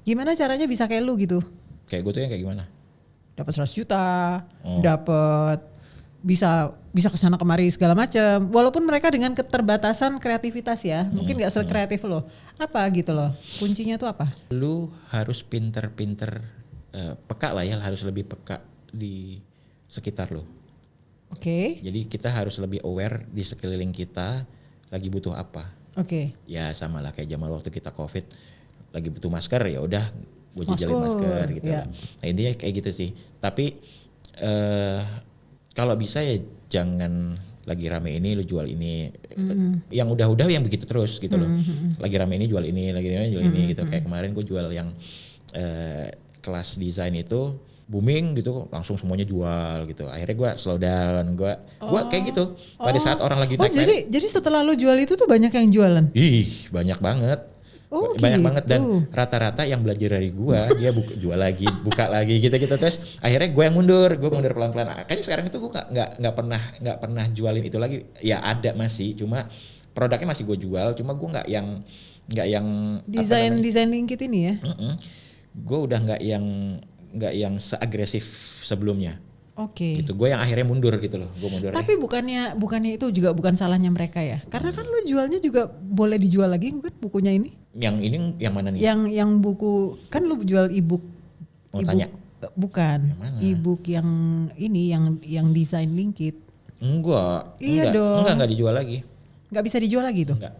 Gimana caranya bisa kayak lu gitu? Kayak gue tuh yang kayak gimana? Dapat 100 juta, dapat bisa kesana kemari segala macam. Walaupun mereka dengan keterbatasan kreativitas ya, mungkin nggak sekreatif lo. Apa gitu loh? Kuncinya tuh apa? Lu harus pinter-pinter peka lah ya, harus lebih peka di sekitar lu. Oke. Jadi kita harus lebih aware di sekeliling kita lagi butuh apa. Oke. Ya sama lah kayak zaman waktu kita COVID lagi butuh masker, ya udah gue jajalin masker gitu ya. lah. Nah intinya kayak gitu sih. Tapi kalau bisa ya jangan lagi rame ini lu jual ini. Yang udah yang begitu terus gitu loh. Lagi rame ini jual ini, lagi rame jual ini gitu. Kayak kemarin gue jual yang kelas desain itu booming gitu, langsung semuanya jual gitu. Akhirnya gue slow down, gue kayak gitu. Pada saat orang lagi naik. Jadi setelah lu jual itu tuh banyak yang jualan? Ih banyak banget. Oh, banyak gitu. banget, dan rata-rata yang belajar dari gua dia jual lagi, buka lagi gitu-gitu. Terus akhirnya gue mundur pelan-pelan. Kayaknya sekarang itu gua nggak pernah jualin itu lagi. Ya ada masih, cuma produknya masih gue jual, cuma gua nggak yang desain linkit ini ya. Gue udah nggak yang seagresif sebelumnya. Oke. Gitu. Gue yang akhirnya mundur gitu loh. Gue mundur. Tapi bukannya itu juga bukan salahnya mereka ya? Karena kan lu jualnya juga boleh dijual lagi kan bukunya ini? Yang ini yang mana nih? Yang buku kan lu jual e-book. Mau tanya? Bukan. E-book yang ini yang desain linkit. Enggak. Iya dong. Enggak dijual lagi. Enggak bisa dijual lagi tuh? Enggak.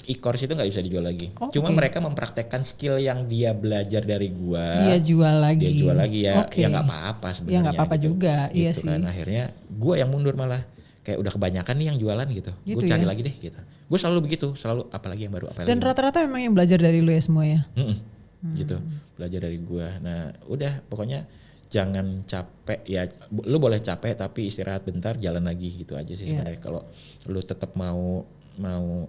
E-course itu nggak bisa dijual lagi. Cuma Okay. mereka mempraktekkan skill yang dia belajar dari gua. Dia jual lagi ya. Okay. Ya nggak apa-apa sebenarnya. Ya nggak apa-apa gitu. juga. Gitu Iya kan. sih. Akhirnya gua yang mundur malah. Kayak udah kebanyakan nih yang jualan gitu. Gue cari lagi deh gitu. Gue selalu begitu. Selalu apalagi yang baru. Dan rata-rata memang yang belajar dari lu ya semua ya? Gitu. Belajar dari gua. Nah udah pokoknya jangan capek ya. Lu boleh capek tapi istirahat bentar, jalan lagi gitu aja sih sebenarnya. Kalau lu tetap mau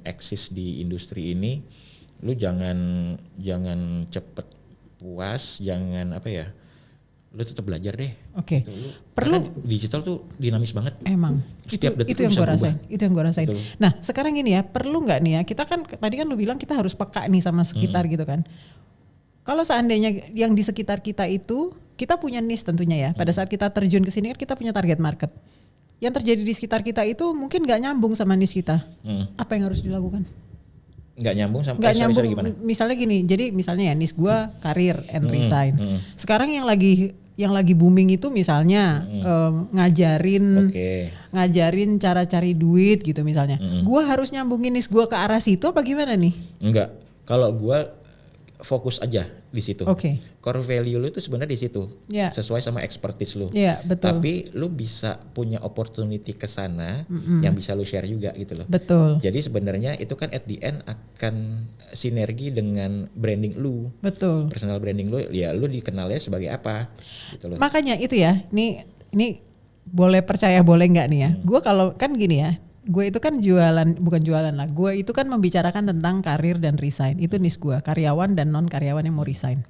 eksis di industri ini, lu jangan cepet puas, jangan apa ya, lu tetap belajar deh. Oke. Gitu. Perlu digital tuh dinamis banget. Emang Setiap detik itu yang gue rasain. Itu yang gue rasain. Betul. Nah sekarang ini ya, perlu nggak nih ya? Kita kan tadi kan lu bilang kita harus peka nih sama sekitar gitu kan. Kalau seandainya yang di sekitar kita itu, kita punya niche tentunya ya. Pada saat kita terjun ke sini kan kita punya target market. Yang terjadi di sekitar kita itu mungkin nggak nyambung sama niche kita. Apa yang harus dilakukan? Nggak nyambung sama nyambung. Sorry, gimana? Misalnya gini, jadi misalnya ya niche gue karir and resign. Sekarang yang lagi booming itu misalnya ngajarin cara cari duit gitu misalnya. Gue harus nyambungin niche gue ke arah situ apa gimana nih? Enggak. Kalau gue fokus aja di situ. Oke. Core value lu itu sebenarnya di situ. Yeah. Sesuai sama expertise lu. Iya, betul. Tapi lu bisa punya opportunity ke sana yang bisa lu share juga gitu loh. Betul. Jadi sebenarnya itu kan at the end akan sinergi dengan branding lu. Betul. Personal branding lu, ya lu dikenalnya sebagai apa gitu loh. Makanya itu ya, ini boleh percaya boleh nggak nih ya. Gue kalau kan gini ya, gue itu kan bukan jualan lah. Gue itu kan membicarakan tentang karir dan resign. Itu niche gue, karyawan dan non karyawan yang mau resign.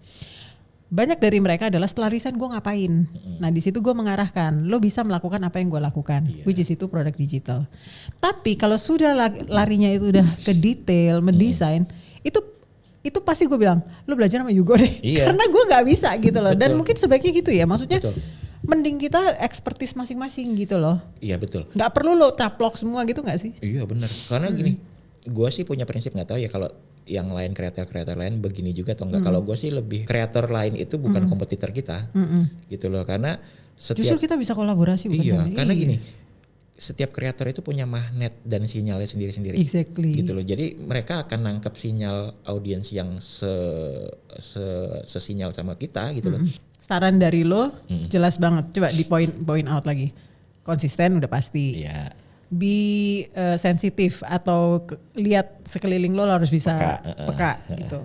Banyak dari mereka adalah setelah resign gue ngapain. Nah di situ gue mengarahkan, lo bisa melakukan apa yang gue lakukan, which is itu produk digital. Tapi kalau sudah larinya itu udah ke detail, mendesain, itu pasti gue bilang, lo belajar sama Yugo deh. Iya. Karena gue nggak bisa gitu loh. Betul. Dan mungkin sebaiknya gitu ya, maksudnya. Betul. Mending kita expertise masing-masing gitu loh. Iya betul. Nggak perlu lo caplok semua gitu nggak sih? Iya benar. Karena gini, gue sih punya prinsip, nggak tahu ya kalau yang lain kreator lain begini juga atau enggak. Kalau gue sih lebih kreator lain itu bukan kompetitor kita, gitu loh. Karena justru kita bisa kolaborasi bukan? Iya, karena gini, setiap kreator itu punya magnet dan sinyalnya sendiri-sendiri. Exactly. Gitu loh. Jadi mereka akan nangkep sinyal audiens yang sesinyal sama kita gitu loh. Saran dari lo jelas banget. Coba di point out lagi. Konsisten udah pasti. Iya. Be sensitif atau lihat sekeliling lo harus bisa peka gitu.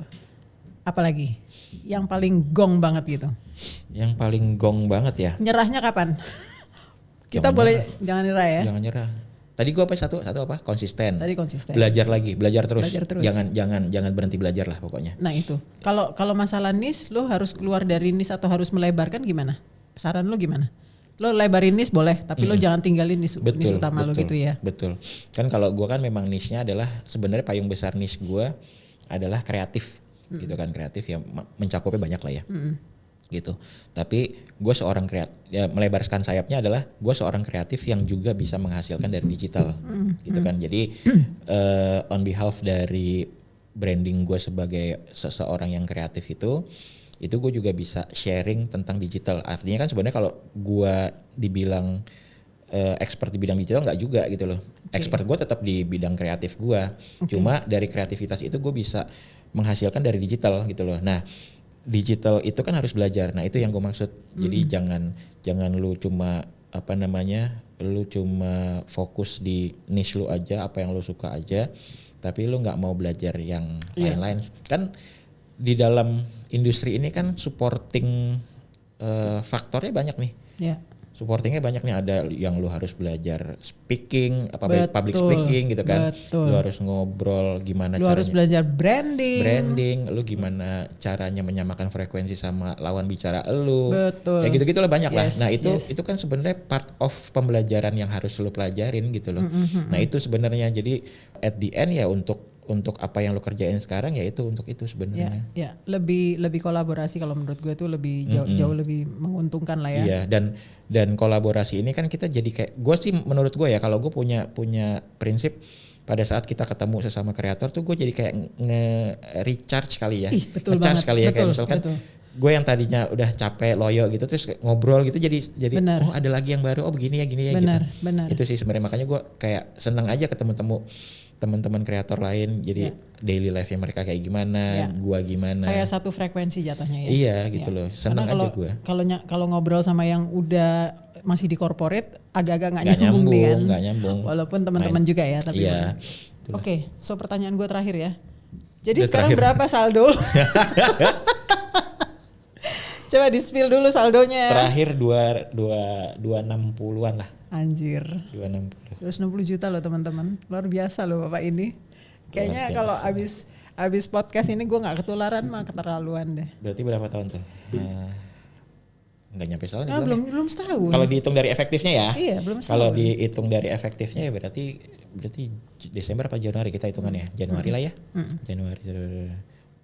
Apalagi yang paling gong banget gitu. Yang paling gong banget ya. Nyerahnya kapan? Kita boleh jangan nyerah ya. Jangan nyerah. Tadi gue apa satu apa? Konsisten. Tadi konsisten. Belajar lagi, belajar terus. Jangan berhenti belajar lah pokoknya. Nah itu. Kalau masalah niche, lo harus keluar dari niche atau harus melebarkan gimana? Saran lo gimana? Lo lebarin niche boleh, tapi lo jangan tinggalin niche utama lo gitu ya. Betul. Kan kalau gue kan memang niche-nya adalah sebenarnya payung besar niche gue adalah kreatif. gitu kan, kreatif ya mencakupnya banyak lah ya. Gitu. Tapi gue seorang kreatif, ya melebarkan sayapnya adalah gue seorang kreatif yang juga bisa menghasilkan dari digital, gitu kan. Jadi on behalf dari branding gue sebagai seseorang yang kreatif itu gue juga bisa sharing tentang digital. Artinya kan sebenarnya kalau gue dibilang expert di bidang digital nggak juga gitu loh. Expert gue tetap di bidang kreatif gue. Cuma dari kreativitas itu gue bisa menghasilkan dari digital gitu loh. Nah, digital itu kan harus belajar. Nah, itu yang gue maksud. Jadi jangan lu cuma lu cuma fokus di niche lu aja, apa yang lu suka aja, tapi lu nggak mau belajar yang lain-lain. Kan di dalam industri ini kan supporting faktornya banyak nih. Supportingnya banyak nih, ada yang lu harus belajar speaking, public speaking gitu kan. Lu harus ngobrol gimana lu caranya. Lu harus belajar branding. Lu gimana caranya menyamakan frekuensi sama lawan bicara lu. Betul. Ya gitu-gitu lah banyak lah. Nah itu kan sebenarnya part of pembelajaran yang harus lu pelajarin gitu loh. Nah itu sebenarnya jadi at the end ya untuk apa yang lo kerjain sekarang ya itu untuk itu sebenarnya. Ya, lebih kolaborasi kalau menurut gue tuh lebih jauh lebih menguntungkan lah ya. Iya, dan kolaborasi ini kan kita jadi kayak, gue sih menurut gue ya, kalau gue punya prinsip pada saat kita ketemu sesama kreator tuh gue jadi kayak nge-recharge kali ya. Betul banget. Kali ya, kayak misalkan gue yang tadinya udah capek loyo gitu terus ngobrol gitu jadi oh ada lagi yang baru, oh begini ya gitu. Benar. Itu sih sebenarnya, makanya gue kayak senang aja ketemu teman-teman kreator lain, jadi daily life yang mereka kayak gimana, gua gimana. Kayak satu frekuensi jatuhnya ya. Iya gitu loh, senang aja gua. Kalau ngobrol sama yang udah masih di corporate agak-agak nggak nyambung nih kan. Nggak nyambung. Walaupun teman-teman juga ya, tapi. Iya. Oke, so pertanyaan gue terakhir ya. Jadi sekarang berapa saldo? Coba di-spill dulu saldonya. Terakhir 260-an lah. Anjir. 260. 260 juta loh teman-teman. Luar biasa loh Bapak ini. Kayaknya kalau abis podcast ini gue gak ketularan mah keterlaluan deh. Berarti berapa tahun tuh? Nggak nyampe setahun. Belum setahun. Kalau dihitung dari efektifnya ya. Iya, belum setahun. Kalau dihitung dari efektifnya ya berarti Desember apa Januari kita hitungannya? Januari lah ya. Januari.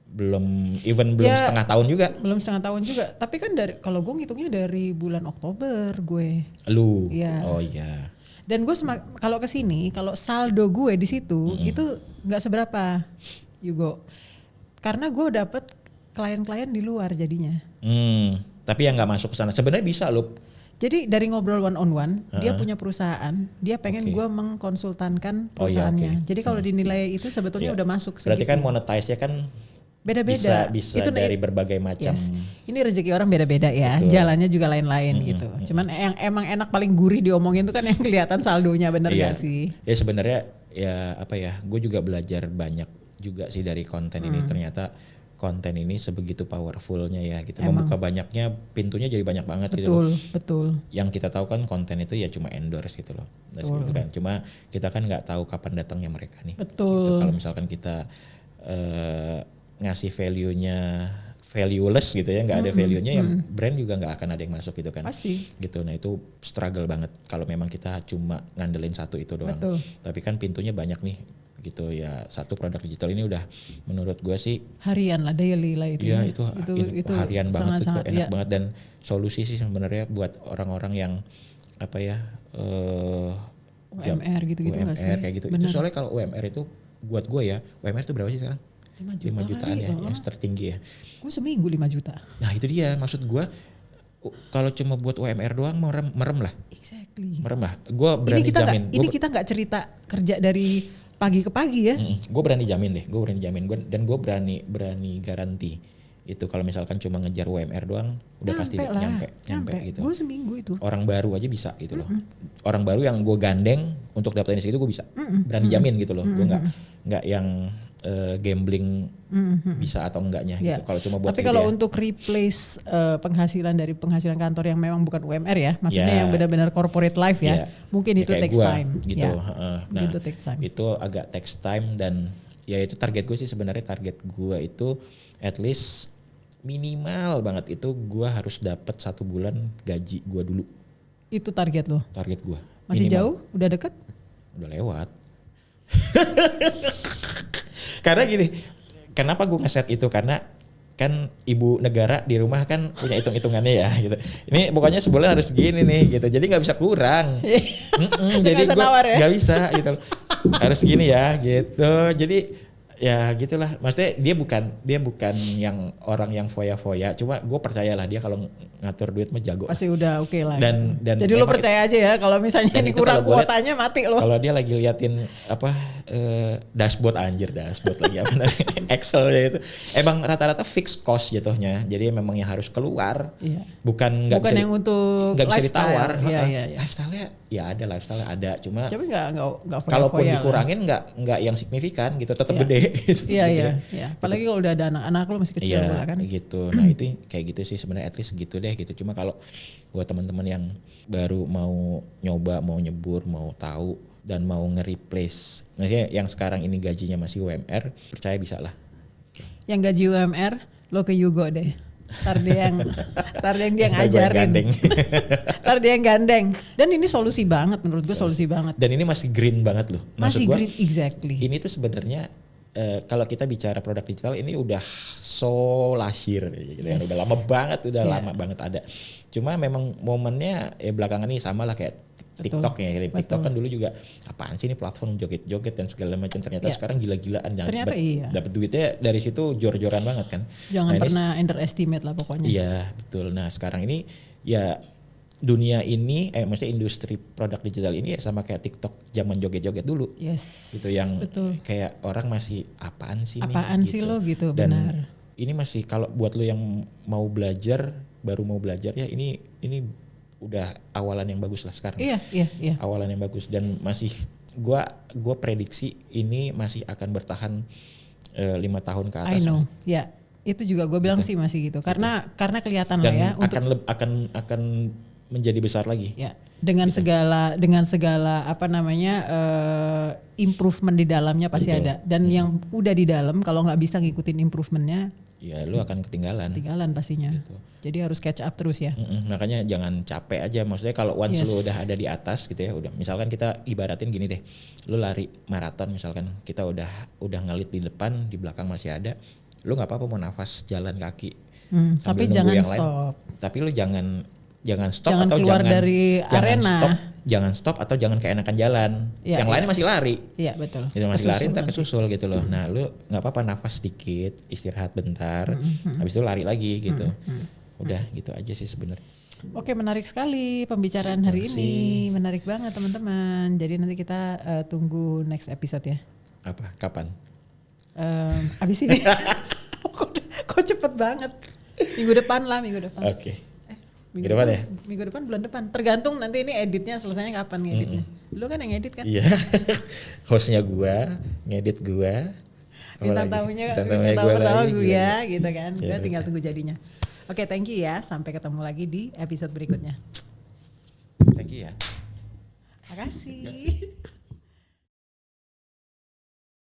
Belum setengah tahun juga. Belum setengah tahun juga. Tapi kan kalau gue ngitungnya dari bulan Oktober gue. Lu. Iya. Oh iya. Dan gue kalau kesini, kalau saldo gue di situ itu nggak seberapa, Yugo. Karena gue dapet klien-klien di luar jadinya. Tapi yang nggak masuk ke sana. Sebenarnya bisa loh. Jadi dari ngobrol one on one, dia punya perusahaan, dia pengen gue mengkonsultankan perusahaannya. Jadi kalau dinilai itu sebetulnya udah masuk. Berarti kan monetize-nya kan beda-beda. Bisa itu dari berbagai macam. Ini rezeki orang beda-beda ya. Betul. Jalannya juga lain-lain gitu. Cuman yang emang enak paling gurih diomongin itu kan yang kelihatan saldonya, bener gak sih? Ya sebenarnya ya gue juga belajar banyak juga sih dari konten ini. Ternyata konten ini sebegitu powerfulnya ya gitu. Membuka banyaknya, pintunya jadi banyak banget gitu. Betul. Yang kita tahu kan konten itu ya cuma endorse gitu loh. Gitu kan. Cuma kita kan nggak tahu kapan datangnya mereka nih. Betul. Gitu. Kalau misalkan kita ngasih value-nya valueless gitu ya, nggak ada value-nya, ya brand juga nggak akan ada yang masuk gitu kan. Pasti. Gitu. Nah itu struggle banget kalau memang kita cuma ngandelin satu itu doang. Betul. Tapi kan pintunya banyak nih gitu ya. Satu produk digital ini udah menurut gue sih harian lah, daily lah itu. Iya itu harian banget, sangat, itu enak banget, dan solusi sih sebenarnya buat orang-orang yang UMR gitu-gitu nggak sih? UMR kayak gitu. Itu soalnya kalau UMR itu buat gue ya, UMR itu berapa sih sekarang? 5 jutaan ya, yang tertinggi ya. Gue seminggu 5 juta. Nah itu dia, maksud gue kalau cuma buat UMR doang merem lah. Exactly. Merem lah. Gue berani jamin. Ini kita nggak cerita kerja dari pagi ke pagi ya. Gue berani jamin deh, dan gue berani garanti. Itu kalau misalkan cuma ngejar UMR doang, udah pasti nyampe gitu. Gue seminggu itu. Orang baru aja bisa gitu loh. Orang baru yang gue gandeng untuk dapetin segitu gue bisa. Berani jamin gitu loh. Gue nggak yang gambling bisa atau enggaknya gitu. Kalau cuma buat tapi kalau untuk replace penghasilan dari penghasilan kantor yang memang bukan UMR ya, maksudnya yang benar-benar corporate life ya, mungkin itu takes time gitu. Nah, itu takes time. Itu agak takes time, dan ya itu target gue sih sebenarnya. Target gue itu at least minimal banget itu gue harus dapat 1 bulan gaji gue dulu. Itu target lo? Target gue. Masih minimal. Jauh? Udah deket? Udah lewat. Karena gini, kenapa gue ngeset itu karena kan ibu negara di rumah kan punya hitung-hitungannya ya gitu. Ini pokoknya sebulan harus segini nih gitu. Jadi nggak bisa kurang. Jadi gue nggak bisa gitu. Harus segini ya gitu. Jadi ya gitulah. Maksudnya dia bukan yang orang yang foya-foya. Cuma gue percayalah dia kalau ngatur duit mah jago. Pasti udah oke lah. Dan jadi lo percaya aja ya kalau misalnya ini kurang kuotanya mati lo. Kalau dia lagi liatin apa dashboard lagi apa namanya Excel ya itu. Emang rata-rata fixed cost jatuhnya. Jadi memang yang harus keluar. Iya. Bukan yang untuk nggak bisa ditawar. Iya. Lifestyle-nya ya ada lifestyle ada. Cuma nggak kalaupun dikurangin nggak yang signifikan gitu. Tetap gede. Iya. Apalagi kalau udah ada anak-anak lo masih kecil kan. Gitu. Nah itu kayak gitu sih sebenarnya at least gitu deh gitu. Cuma kalau buat teman-teman yang baru mau nyoba, mau nyebur, mau tahu dan mau nge-replace. Maksudnya yang sekarang ini gajinya masih UMR, percaya bisa lah. Yang gaji UMR lo ke Yugo deh. Ntar dia yang ngajarin. Ntar dia yang gandeng. Dan ini solusi banget menurut gue, solusi banget. Dan ini masih green banget loh. Masih green, exactly. Ini tuh sebenarnya kalau kita bicara produk digital ini udah so lahir gitu ya. Udah lama banget, lama banget ada. Cuma memang momennya belakangan ini sama lah kayak TikTok ya. TikTok kan dulu juga apaan sih ini platform joget-joget dan segala macam. Ternyata sekarang gila-gilaan. Ternyata dapat duitnya dari situ jor-joran banget kan. Jangan pernah underestimate lah pokoknya. Iya betul. Nah sekarang ini ya dunia ini, maksudnya industri produk digital ini ya sama kayak TikTok zaman joget-joget dulu. Yes. Gitu yang betul. Kayak orang masih apaan sih apaan nih? sih gitu. lo gitu, dan benar. Ini masih kalau buat lo yang mau belajar, baru mau belajar ya ini udah awalan yang bagus lah sekarang. Iya. Awalan yang bagus dan masih gua prediksi ini masih akan bertahan 5 tahun ke atas. I know. Ya. Itu juga gue bilang sih masih gitu. Karena kelihatan dan lah ya. akan menjadi besar lagi. Ya, dengan segala apa namanya improvement di dalamnya pasti ada. Dan yang udah di dalam kalau nggak bisa ngikutin improvementnya, ya lu akan ketinggalan. Ketinggalan pastinya. Gitu. Jadi harus catch up terus ya. Makanya jangan capek aja. Maksudnya kalau once lu udah ada di atas gitu ya, udah. Misalkan kita ibaratin gini deh, lu lari maraton misalkan, kita udah ngelit di depan, di belakang masih ada, lu nggak apa-apa mau nafas jalan kaki. Tapi jangan stop. Tapi lu jangan stop atau keluar dari arena. Jangan stop atau jangan keenakan jalan. Yang lainnya masih lari. Iya betul. Itu masih lari ntar kesusul gitu loh. Nah lu nggak apa-apa nafas sedikit, istirahat bentar, habis itu lari lagi gitu. Udah gitu aja sih sebenarnya. Oke, menarik sekali pembicaraan hari ini. Menarik banget teman-teman. Jadi nanti kita tunggu next episode ya. Apa? Kapan? Abis ini. Kok cepet banget. Minggu depan. Oke. Minggu depan ya? Minggu depan, bulan depan. Tergantung nanti ini editnya selesainya kapan ngeditnya. Lu kan yang edit kan? Iya. Hostnya gua, ngedit gua. Bintang tamunya pertama gue gitu kan. Gue tinggal tunggu jadinya. Oke, thank you ya. Sampai ketemu lagi di episode berikutnya. Thank you ya. Makasih.